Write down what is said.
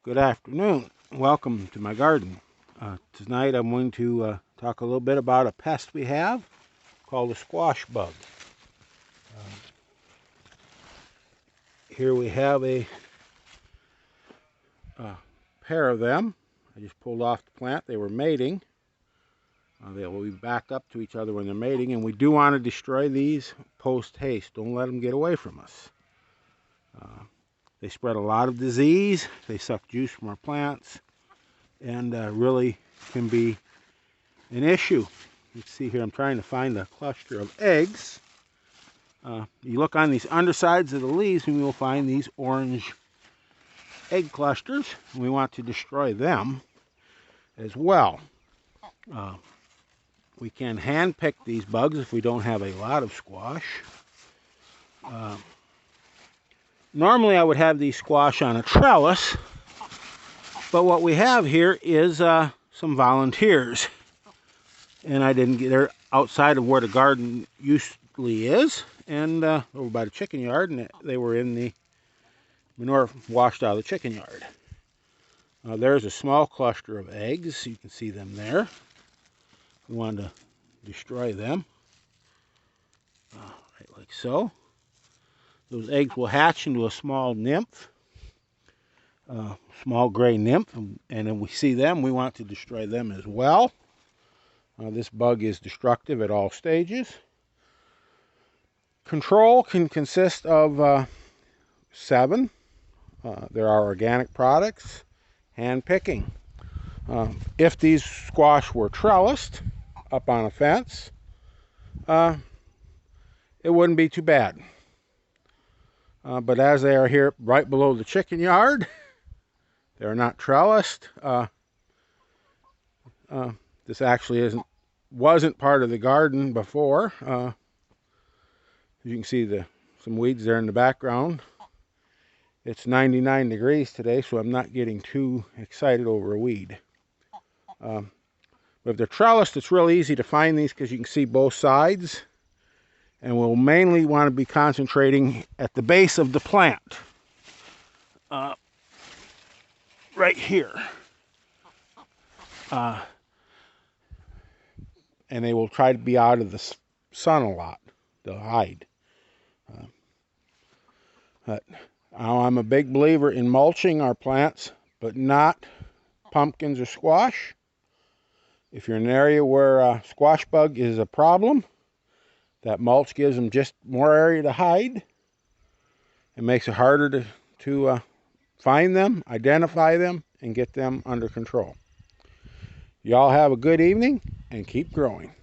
Good afternoon. Welcome to my garden. Tonight I'm going to talk a little bit about a pest we have called the squash bug. Here we have a pair of them. I just pulled off the plant. They were mating. They will be back up to each other when they're mating, and we do want to destroy these post haste. Don't let them get away from us. They spread a lot of disease. They suck juice from our plants, and really can be an issue. You can see here I'm trying to find a cluster of eggs. You look on these undersides of the leaves and you will find these orange egg clusters. We want to destroy them as well. We can hand pick these bugs if we don't have a lot of squash. Normally I would have these squash on a trellis, but what we have here is some volunteers. And I didn't get there outside of where the garden usually is, and over by the chicken yard, and they were in the manure washed out of the chicken yard. There's a small cluster of eggs. You can see them there. We want to destroy them, right like so. Those eggs will hatch into a small nymph, small gray nymph, and then we see them. We want to destroy them as well. This bug is destructive at all stages. Control can consist of 7. There are organic products, hand picking. If these squash were trellised up on a fence, it wouldn't be too bad. But as they are here right below the chicken yard, they're not trellised. This actually wasn't part of the garden before. You can see some weeds there in the background. It's 99 degrees today, so I'm not getting too excited over a weed. But if they're trellised, it's real easy to find these because you can see both sides. And we'll mainly want to be concentrating at the base of the plant. Right here. And they will try to be out of the sun a lot. They'll hide. But I'm a big believer in mulching our plants, but not pumpkins or squash. If you're in an area where squash bug is a problem, that mulch gives them just more area to hide. It makes it harder to find them, identify them, and get them under control. Y'all have a good evening and keep growing.